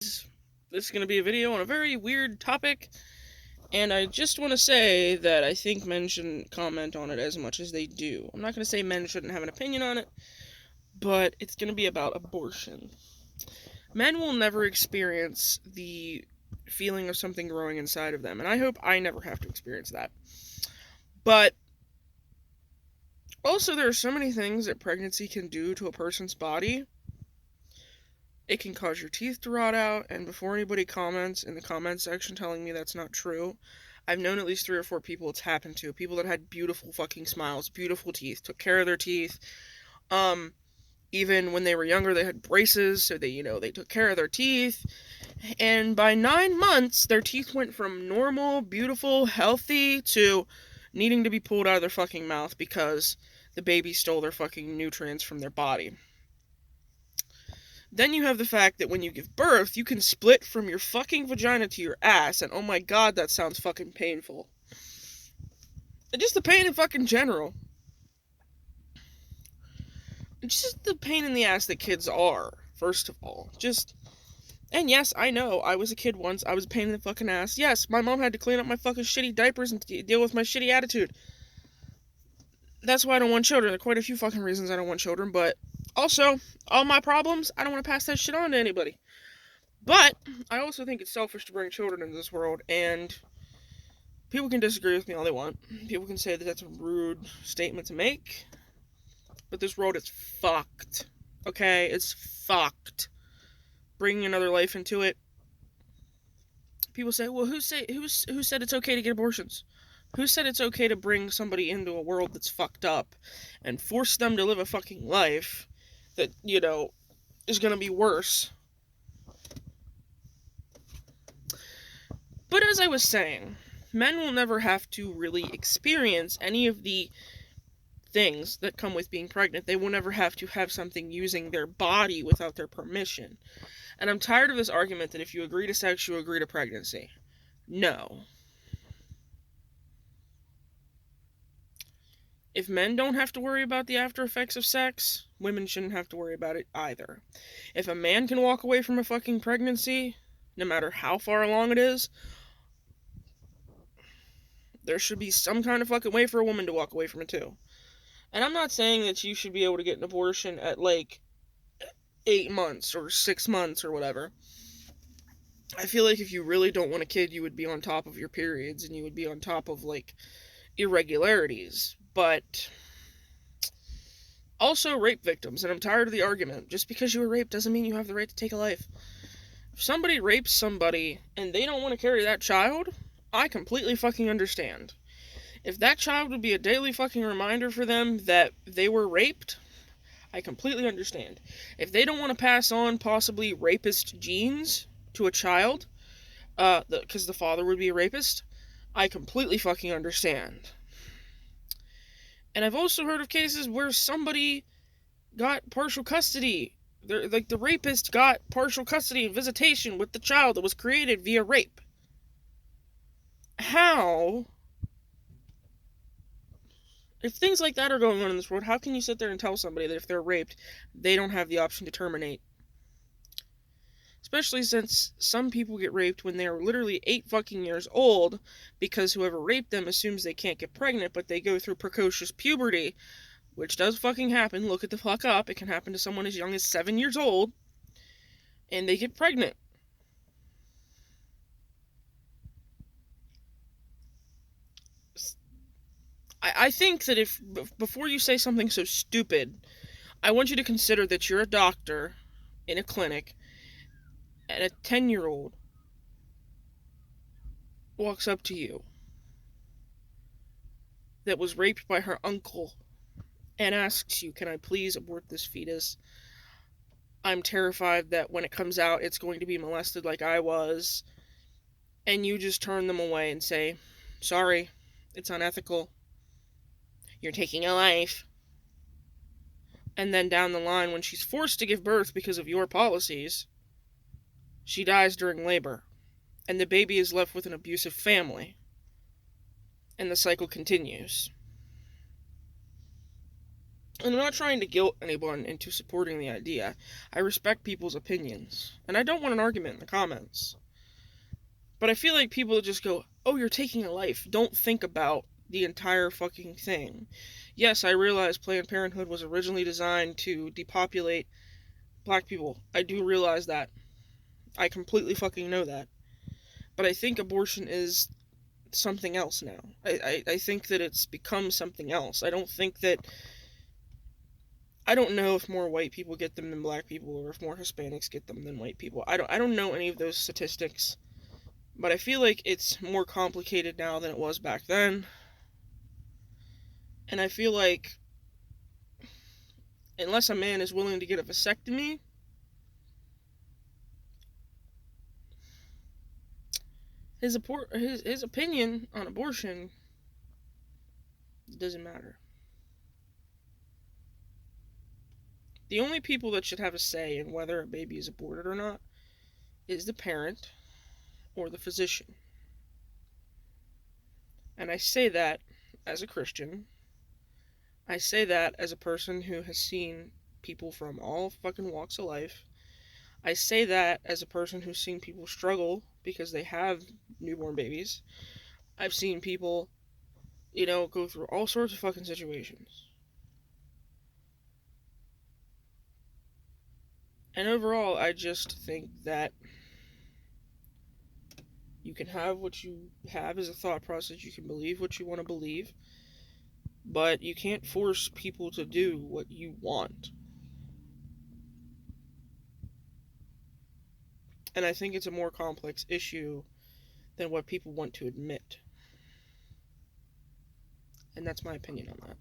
This is going to be a video on a very weird topic, and I just want to say that I think men shouldn't comment on it as much as they do. I'm not going to say men shouldn't have an opinion on it, but it's going to be about abortion. Men will never experience the feeling of something growing inside of them, and I hope I never have to experience that. But also, there are so many things that pregnancy can do to a person's body. It can cause your teeth to rot out, and before anybody comments in the comment section telling me that's not true, I've known at least 3 or 4 people it's happened to. People that had beautiful fucking smiles, beautiful teeth, took care of their teeth. Even when they were younger, they had braces, so they took care of their teeth. And by 9 months, their teeth went from normal, beautiful, healthy to needing to be pulled out of their fucking mouth because the baby stole their fucking nutrients from their body. Then you have the fact that when you give birth, you can split from your fucking vagina to your ass, and oh my god, that sounds fucking painful. And just the pain in fucking general. Just the pain in the ass that kids are, first of all. And yes, I know, I was a kid once, I was a pain in the fucking ass. Yes, my mom had to clean up my fucking shitty diapers and deal with my shitty attitude. That's why I don't want children. There are quite a few fucking reasons I don't want children, but also, all my problems, I don't want to pass that shit on to anybody. But I also think it's selfish to bring children into this world, and people can disagree with me all they want. People can say that that's a rude statement to make, but this world is fucked. Okay? It's fucked. Bringing another life into it. People say, well, who said it's okay to get abortions? Who said it's okay to bring somebody into a world that's fucked up and force them to live a fucking life that, is gonna be worse? But as I was saying, men will never have to really experience any of the things that come with being pregnant. They will never have to have something using their body without their permission. And I'm tired of this argument that if you agree to sex, you agree to pregnancy. No. If men don't have to worry about the after effects of sex, women shouldn't have to worry about it either. If a man can walk away from a fucking pregnancy, no matter how far along it is, there should be some kind of fucking way for a woman to walk away from it too. And I'm not saying that you should be able to get an abortion at 8 months or 6 months or whatever. I feel like if you really don't want a kid, you would be on top of your periods and you would be on top of irregularities. But also rape victims, and I'm tired of the argument. Just because you were raped doesn't mean you have the right to take a life. If somebody rapes somebody and they don't want to carry that child, I completely fucking understand. If that child would be a daily fucking reminder for them that they were raped, I completely understand. If they don't want to pass on possibly rapist genes to a child, because the father would be a rapist, I completely fucking understand. And I've also heard of cases where somebody got partial custody. The rapist got partial custody and visitation with the child that was created via rape. How? If things like that are going on in this world, how can you sit there and tell somebody that if they're raped, they don't have the option to terminate? Especially since some people get raped when they're literally 8 fucking years old, because whoever raped them assumes they can't get pregnant, but they go through precocious puberty, which does fucking happen. Look it the fuck up. It can happen to someone as young as 7 years old, and they get pregnant. I think that before you say something so stupid, I want you to consider that you're a doctor in a clinic, and a 10-year-old walks up to you that was raped by her uncle and asks you, can I please abort this fetus? I'm terrified that when it comes out, it's going to be molested like I was. And you just turn them away and say, sorry, it's unethical. You're taking a life. And then down the line, when she's forced to give birth because of your policies, she dies during labor. And the baby is left with an abusive family. And the cycle continues. And I'm not trying to guilt anyone into supporting the idea. I respect people's opinions. And I don't want an argument in the comments. But I feel like people just go, oh, you're taking a life. Don't think about the entire fucking thing. Yes, I realize Planned Parenthood was originally designed to depopulate black people. I do realize that. I completely fucking know that. But I think abortion is something else now. I think that it's become something else. I don't know if more white people get them than black people, or if more Hispanics get them than white people. I don't know any of those statistics. But I feel like it's more complicated now than it was back then. And I feel like unless a man is willing to get a vasectomy, his opinion on abortion doesn't matter. The only people that should have a say in whether a baby is aborted or not is the parent or the physician. And I say that as a Christian. I say that as a person who has seen people from all fucking walks of life. I say that as a person who's seen people struggle because they have newborn babies. I've seen people, go through all sorts of fucking situations. And overall, I just think that you can have what you have as a thought process. You can believe what you want to believe. But you can't force people to do what you want. And I think it's a more complex issue than what people want to admit. And that's my opinion on that.